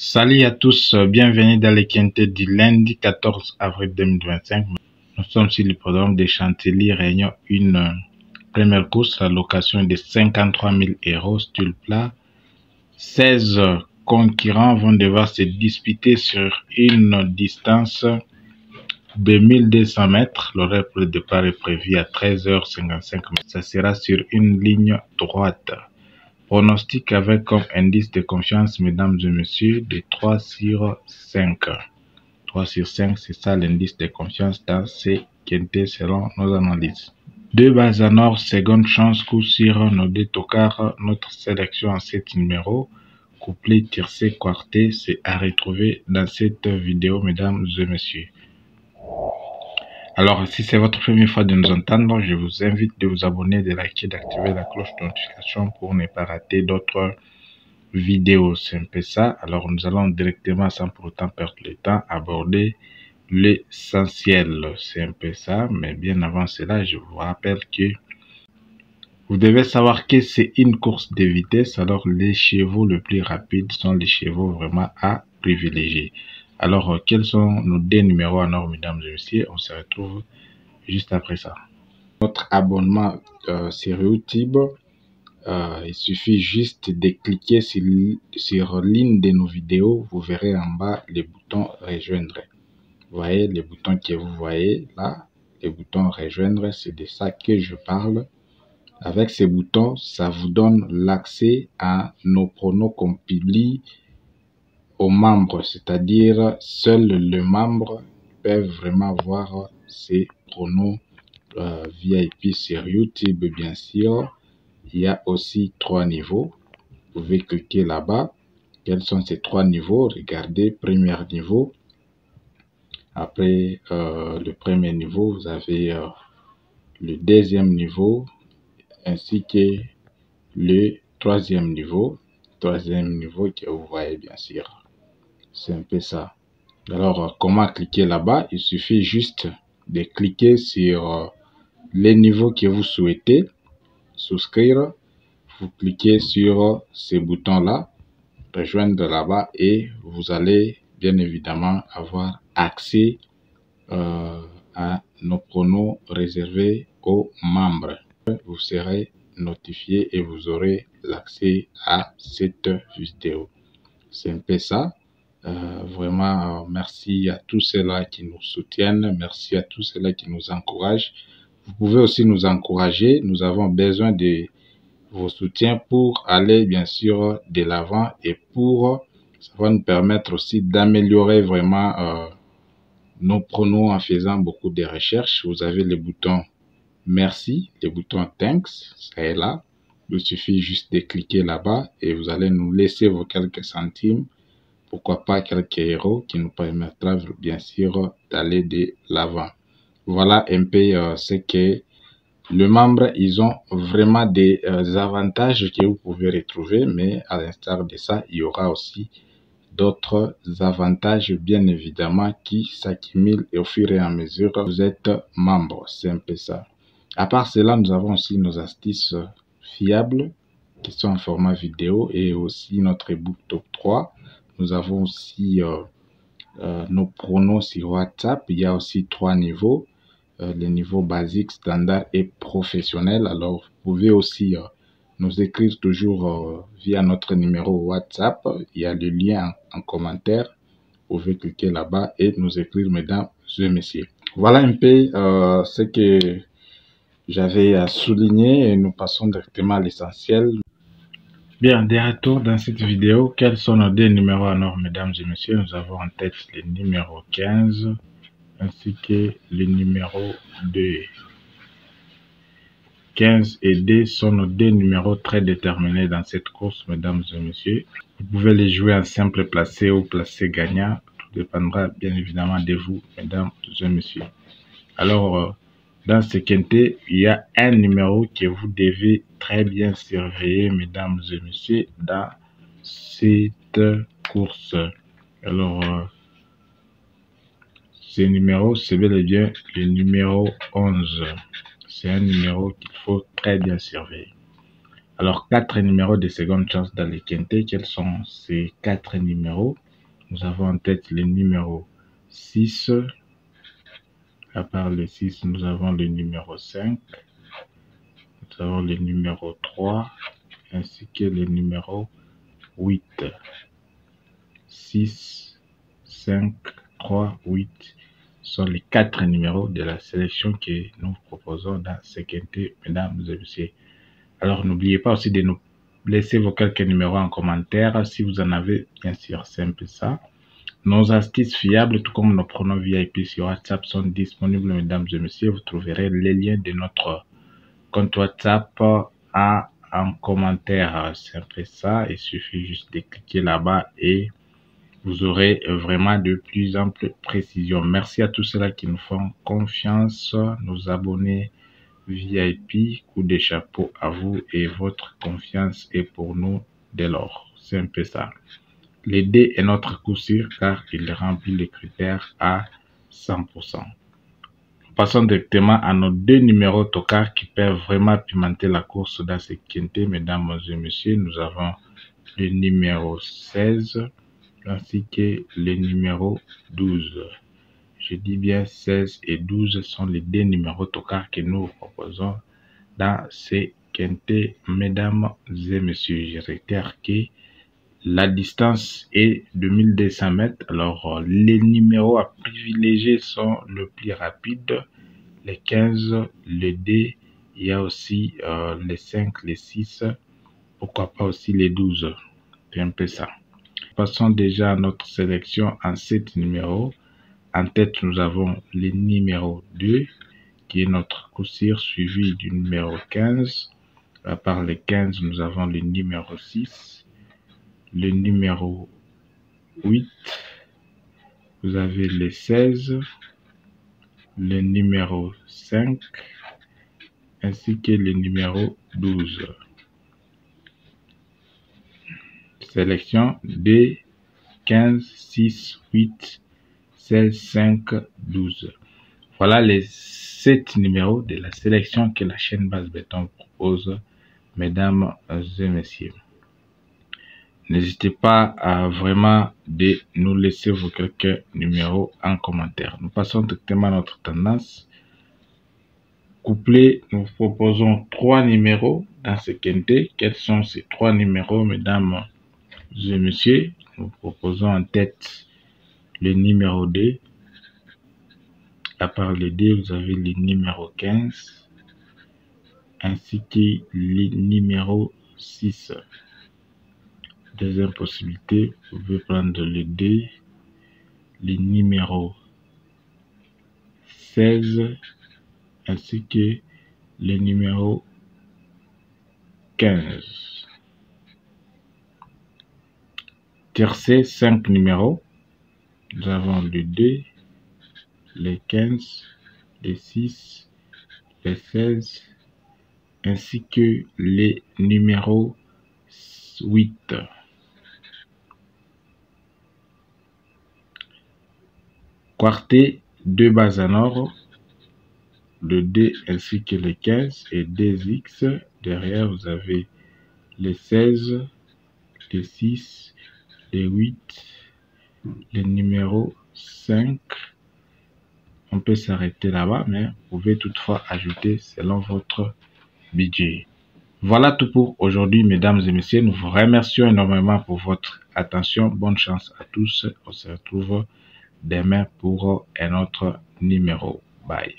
Salut à tous, bienvenue dans les quintés du lundi 14 avril 2025. Nous sommes sur le programme de Chantilly Réunion, une première course à location de 53 000 € sur le plat. 16 concurrents vont devoir se disputer sur une distance de 1200 mètres. L'horaire pour le départ est prévu à 13h55. Ça sera sur une ligne droite. Pronostic avec comme indice de confiance, mesdames et messieurs, de 3 sur 5. 3 sur 5, c'est ça l'indice de confiance dans ces quintés selon nos analyses. Deux bases en or, seconde chance, coup sur nos deux tocards. Notre sélection en 7 numéros, couplet, tiercé, quartet, c'est à retrouver dans cette vidéo, mesdames et messieurs. Alors, si c'est votre première fois de nous entendre, je vous invite de vous abonner, de liker, d'activer la cloche de notification pour ne pas rater d'autres vidéos. C'est un peu ça. Alors, nous allons directement, sans pour autant perdre le temps, aborder l'essentiel. C'est un peu ça. Mais bien avant cela, je vous rappelle que vous devez savoir que c'est une course de vitesse. Alors, les chevaux les plus rapides sont les chevaux vraiment à privilégier. Alors, quels sont nos deux numéros en or, mesdames et messieurs? On se retrouve juste après ça. Notre abonnement sur YouTube, il suffit juste de cliquer sur l'une de nos vidéos. Vous verrez en bas le bouton rejoindre. Vous voyez les boutons que vous voyez là, les boutons rejoindre, c'est de ça que je parle. Avec ces boutons, ça vous donne l'accès à nos pronos qu'on publie aux membres, c'est-à-dire seuls les membres peuvent vraiment voir ces pronos VIP sur YouTube. Bien sûr, il y a aussi 3 niveaux. Vous pouvez cliquer là-bas. Quels sont ces 3 niveaux? Regardez, premier niveau. Après le premier niveau, vous avez le deuxième niveau ainsi que le troisième niveau. Troisième niveau que vous voyez bien sûr. C'est un peu ça. Alors, comment cliquer là-bas? Il suffit juste de cliquer sur les niveaux que vous souhaitez souscrire. Vous cliquez sur ces boutons-là, rejoindre là-bas, et vous allez bien évidemment avoir accès à nos pronos réservés aux membres. Vous serez notifié et vous aurez l'accès à cette vidéo. C'est un peu ça. Vraiment, merci à tous ceux-là qui nous soutiennent. Merci à tous ceux-là qui nous encouragent. Vous pouvez aussi nous encourager. Nous avons besoin de vos soutiens pour aller bien sûr de l'avant et pour ça va nous permettre aussi d'améliorer vraiment nos pronos en faisant beaucoup de recherches. Vous avez le bouton merci, le bouton thanks, ça est là. Il suffit juste de cliquer là-bas et vous allez nous laisser vos quelques centimes. Pourquoi pas quelques euros qui nous permettra bien sûr d'aller de l'avant. Voilà un peu ce que les membres, ils ont vraiment des avantages que vous pouvez retrouver, mais à l'instar de ça, il y aura aussi d'autres avantages bien évidemment qui s'accumulent et au fur et à mesure que vous êtes membre. C'est un peu ça. À part cela, nous avons aussi nos astuces fiables qui sont en format vidéo et aussi notre ebook top 3. Nous avons aussi nos pronos sur WhatsApp. Il y a aussi 3 niveaux. Les niveaux basiques, standard et professionnel. Alors, vous pouvez aussi nous écrire toujours via notre numéro WhatsApp. Il y a le lien en commentaire. Vous pouvez cliquer là-bas et nous écrire, mesdames et messieurs. Voilà un peu ce que j'avais à souligner et nous passons directement à l'essentiel. Bien, de retour dans cette vidéo, quels sont nos deux numéros en or, mesdames et messieurs? Nous avons en tête le numéro 15 ainsi que le numéro 2. 15 et 2 sont nos deux numéros très déterminés dans cette course, mesdames et messieurs. Vous pouvez les jouer en simple placé ou placé gagnant. Tout dépendra bien évidemment de vous, mesdames et messieurs. Alors, dans ce quintet, il y a un numéro que vous devez très bien surveiller, mesdames et messieurs, dans cette course. Alors, ce numéro, c'est bel et bien le numéro 11. C'est un numéro qu'il faut très bien surveiller. Alors, 4 numéros de seconde chance dans les quintés. Quels sont ces 4 numéros? nous avons en tête le numéro 6. À part le 6, nous avons le numéro 5. Nous avons le numéro 3 ainsi que le numéro 8. 6, 5, 3, 8 sont les 4 numéros de la sélection que nous proposons dans ce quintet, mesdames et messieurs. Alors, n'oubliez pas aussi de nous laisser vos quelques numéros en commentaire si vous en avez, bien sûr, c'est un peu ça. Nos astuces fiables, tout comme nos pronoms VIP sur WhatsApp, sont disponibles, mesdames et messieurs. Vous trouverez les liens de notre compte WhatsApp en commentaire. C'est un peu ça. Il suffit juste de cliquer là-bas et vous aurez vraiment de plus amples précisions. Merci à tous ceux-là qui nous font confiance, nos abonnés VIP, coup de chapeau à vous et votre confiance est pour nous de l'or. C'est un peu ça. Le D est notre coup sûr car il remplit les critères à 100%. Passons directement à nos 2 numéros tocards qui peuvent vraiment pimenter la course dans ce quintet, mesdames et messieurs. Nous avons le numéro 16 ainsi que le numéro 12. Je dis bien 16 et 12 sont les 2 numéros tocards que nous proposons dans ce quintet, mesdames et messieurs. Je réitère que la distance est de 1200 mètres. Alors, les numéros à privilégier sont le plus rapide, les 15, les D, il y a aussi les 5, les 6, pourquoi pas aussi les 12. C'est un peu ça. Passons déjà à notre sélection en 7 numéros. En tête, nous avons le numéro 2, qui est notre coup sûr, suivi du numéro 15. À part les 15, nous avons le numéro 6. Le numéro 8, vous avez le 16, le numéro 5, ainsi que le numéro 12. Sélection D, 15, 6, 8, 16, 5, 12. Voilà les 7 numéros de la sélection que la chaîne Base Béton propose, mesdames et messieurs. N'hésitez pas à vraiment de nous laisser vos quelques numéros en commentaire. Nous passons directement à notre tendance. Couplé, nous proposons 3 numéros dans ce quintet. Quels sont ces 3 numéros, mesdames et messieurs? Nous proposons en tête le numéro 2. À part le 2, vous avez le numéro 15 ainsi que le numéro 6. Deuxième possibilité, vous pouvez prendre le 2, le numéro 16 ainsi que le numéro 15. Tercé, 5 numéros. Nous avons le 2, le 15, le 6, le 16 ainsi que le numéro 8. Quartet, 2 bases en or, le 2 ainsi que le 15 et 2X. Derrière, vous avez les 16, les 6, les 8, le numéro 5. On peut s'arrêter là-bas, mais vous pouvez toutefois ajouter selon votre budget. Voilà tout pour aujourd'hui, mesdames et messieurs. Nous vous remercions énormément pour votre attention. Bonne chance à tous. On se retrouve demain pour un autre numéro. Bye.